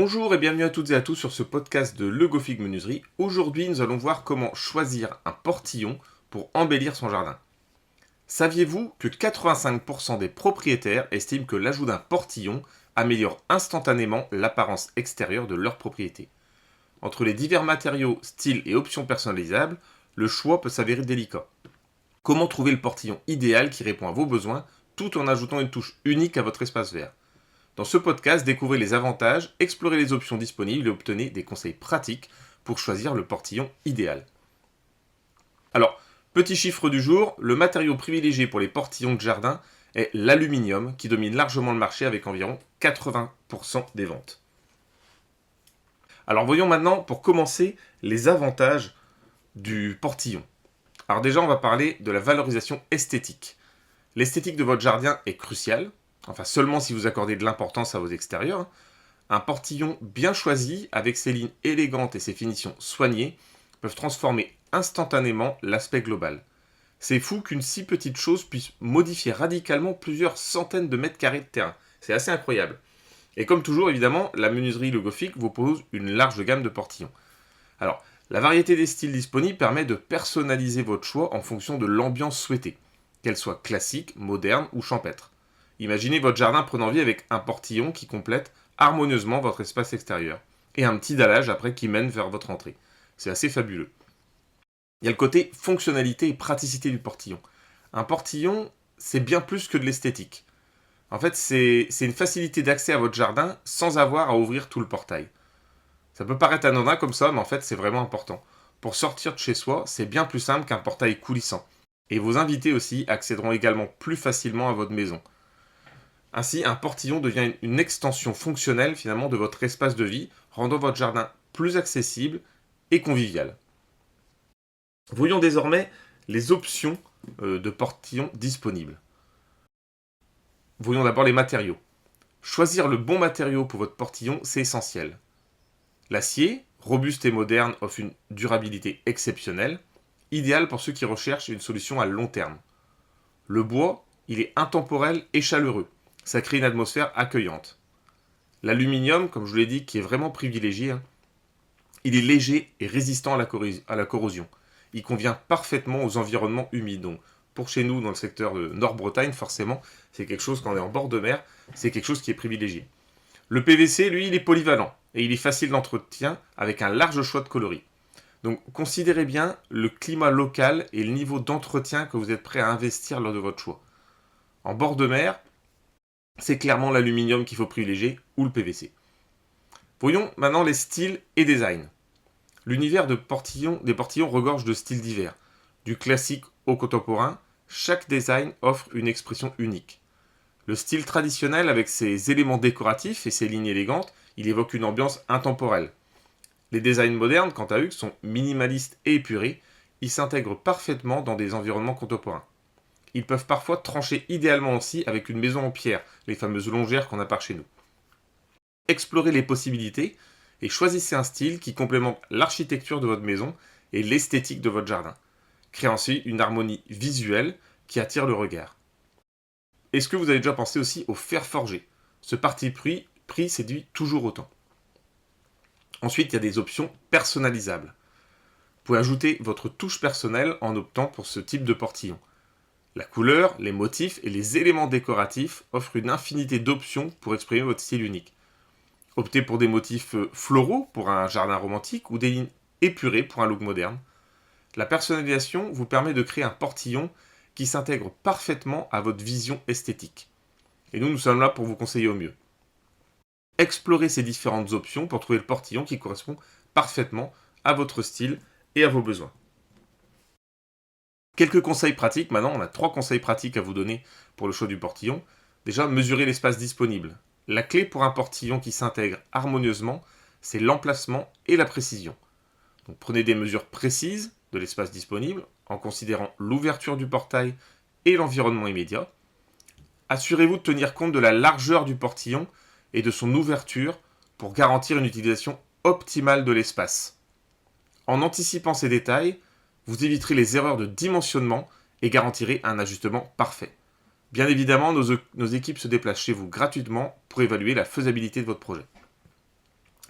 Bonjour et bienvenue à toutes et à tous sur ce podcast de Le Gofig Menuiserie. Aujourd'hui, nous allons voir comment choisir un portillon pour embellir son jardin. Saviez-vous que 85% des propriétaires estiment que l'ajout d'un portillon améliore instantanément l'apparence extérieure de leur propriété? Entre les divers matériaux, styles et options personnalisables, le choix peut s'avérer délicat. Comment trouver le portillon idéal qui répond à vos besoins tout en ajoutant une touche unique à votre espace vert? Dans ce podcast, découvrez les avantages, explorez les options disponibles et obtenez des conseils pratiques pour choisir le portillon idéal. Alors, petit chiffre du jour, le matériau privilégié pour les portillons de jardin est l'aluminium qui domine largement le marché avec environ 80% des ventes. Alors voyons maintenant pour commencer les avantages du portillon. Alors déjà on va parler de la valorisation esthétique. L'esthétique de votre jardin est cruciale. Enfin seulement si vous accordez de l'importance à vos extérieurs. Un portillon bien choisi, avec ses lignes élégantes et ses finitions soignées, peuvent transformer instantanément l'aspect global. C'est fou qu'une si petite chose puisse modifier radicalement plusieurs centaines de mètres carrés de terrain. C'est assez incroyable. Et comme toujours, évidemment, la menuiserie Le Gofig vous propose une large gamme de portillons. Alors, la variété des styles disponibles permet de personnaliser votre choix en fonction de l'ambiance souhaitée, qu'elle soit classique, moderne ou champêtre. Imaginez votre jardin prenant vie avec un portillon qui complète harmonieusement votre espace extérieur. Et un petit dallage après qui mène vers votre entrée. C'est assez fabuleux. Il y a le côté fonctionnalité et praticité du portillon. Un portillon, c'est bien plus que de l'esthétique. En fait, c'est une facilité d'accès à votre jardin sans avoir à ouvrir tout le portail. Ça peut paraître anodin comme ça, mais en fait, c'est vraiment important. Pour sortir de chez soi, c'est bien plus simple qu'un portail coulissant. Et vos invités aussi accéderont également plus facilement à votre maison. Ainsi, un portillon devient une extension fonctionnelle finalement de votre espace de vie, rendant votre jardin plus accessible et convivial. Voyons désormais les options de portillons disponibles. Voyons d'abord les matériaux. Choisir le bon matériau pour votre portillon, c'est essentiel. L'acier, robuste et moderne, offre une durabilité exceptionnelle, idéale pour ceux qui recherchent une solution à long terme. Le bois, il est intemporel et chaleureux. Ça crée une atmosphère accueillante. L'aluminium, comme je vous l'ai dit, qui est vraiment privilégié, il est léger et résistant à la corrosion. Il convient parfaitement aux environnements humides. Donc, pour chez nous, dans le secteur de Nord-Bretagne, forcément, c'est quelque chose, quand on est en bord de mer, c'est quelque chose qui est privilégié. Le PVC, lui, il est polyvalent et il est facile d'entretien avec un large choix de coloris. Donc, considérez bien le climat local et le niveau d'entretien que vous êtes prêt à investir lors de votre choix. En bord de mer, c'est clairement l'aluminium qu'il faut privilégier ou le PVC. Voyons maintenant les styles et designs. L'univers des portillons regorge de styles divers. Du classique au contemporain, chaque design offre une expression unique. Le style traditionnel avec ses éléments décoratifs et ses lignes élégantes, il évoque une ambiance intemporelle. Les designs modernes, quant à eux, sont minimalistes et épurés. Ils s'intègrent parfaitement dans des environnements contemporains. Ils peuvent parfois trancher idéalement aussi avec une maison en pierre, les fameuses longères qu'on a par chez nous. Explorez les possibilités et choisissez un style qui complémente l'architecture de votre maison et l'esthétique de votre jardin. Créez ainsi une harmonie visuelle qui attire le regard. Est-ce que vous avez déjà pensé aussi au fer forgé? Ce parti pris séduit toujours autant. Ensuite, il y a des options personnalisables. Vous pouvez ajouter votre touche personnelle en optant pour ce type de portillon. La couleur, les motifs et les éléments décoratifs offrent une infinité d'options pour exprimer votre style unique. Optez pour des motifs floraux pour un jardin romantique ou des lignes épurées pour un look moderne. La personnalisation vous permet de créer un portillon qui s'intègre parfaitement à votre vision esthétique. Et nous sommes là pour vous conseiller au mieux. Explorez ces différentes options pour trouver le portillon qui correspond parfaitement à votre style et à vos besoins. Quelques conseils pratiques. Maintenant, on a 3 conseils pratiques à vous donner pour le choix du portillon. Déjà, mesurez l'espace disponible. La clé pour un portillon qui s'intègre harmonieusement, c'est l'emplacement et la précision. Donc, prenez des mesures précises de l'espace disponible en considérant l'ouverture du portail et l'environnement immédiat. Assurez-vous de tenir compte de la largeur du portillon et de son ouverture pour garantir une utilisation optimale de l'espace. En anticipant ces détails, vous éviterez les erreurs de dimensionnement et garantirez un ajustement parfait. Bien évidemment, nos équipes se déplacent chez vous gratuitement pour évaluer la faisabilité de votre projet.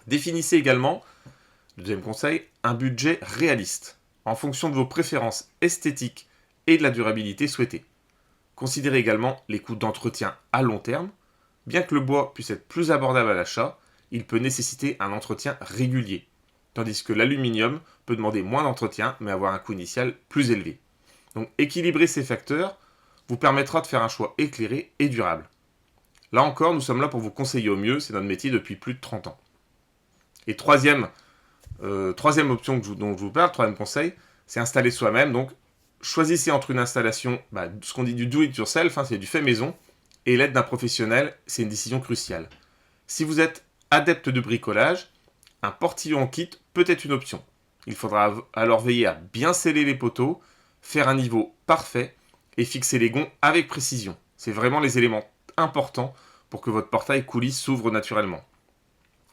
Définissez également, le deuxième conseil, un budget réaliste, en fonction de vos préférences esthétiques et de la durabilité souhaitée. Considérez également les coûts d'entretien à long terme. Bien que le bois puisse être plus abordable à l'achat, il peut nécessiter un entretien régulier, tandis que l'aluminium peut demander moins d'entretien mais avoir un coût initial plus élevé. Donc équilibrer ces facteurs vous permettra de faire un choix éclairé et durable. Là encore, nous sommes là pour vous conseiller au mieux, c'est notre métier depuis plus de 30 ans. Et troisième option dont je vous parle, troisième conseil, c'est installer soi-même. Donc choisissez entre une installation, ce qu'on dit du do it yourself, c'est du fait maison, et l'aide d'un professionnel, c'est une décision cruciale. Si vous êtes adepte de bricolage, un portillon en kit peut être une option. Il faudra alors veiller à bien sceller les poteaux, faire un niveau parfait et fixer les gonds avec précision. C'est vraiment les éléments importants pour que votre portail coulisse s'ouvre naturellement.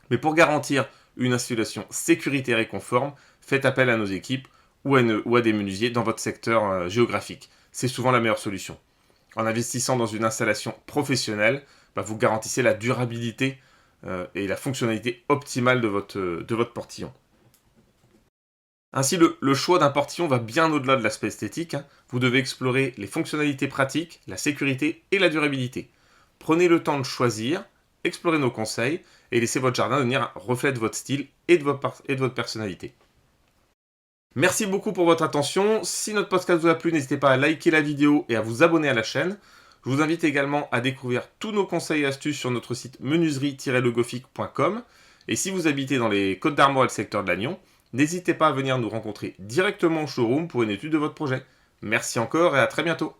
Mais pour garantir une installation sécuritaire et conforme, faites appel à nos équipes ou à des menuisiers dans votre secteur géographique. C'est souvent la meilleure solution. En investissant dans une installation professionnelle, vous garantissez la durabilité et la fonctionnalité optimale de votre portillon. Ainsi, le choix d'un portillon va bien au-delà de l'aspect esthétique. Vous devez explorer les fonctionnalités pratiques, la sécurité et la durabilité. Prenez le temps de choisir, explorez nos conseils et laissez votre jardin devenir un reflet de votre style et de votre personnalité. Merci beaucoup pour votre attention. Si notre podcast vous a plu, n'hésitez pas à liker la vidéo et à vous abonner à la chaîne. Je vous invite également à découvrir tous nos conseils et astuces sur notre site menuiserie-legofic.com. Et si vous habitez dans les Côtes d'Armor et le secteur de Lannion, n'hésitez pas à venir nous rencontrer directement au showroom pour une étude de votre projet. Merci encore et à très bientôt.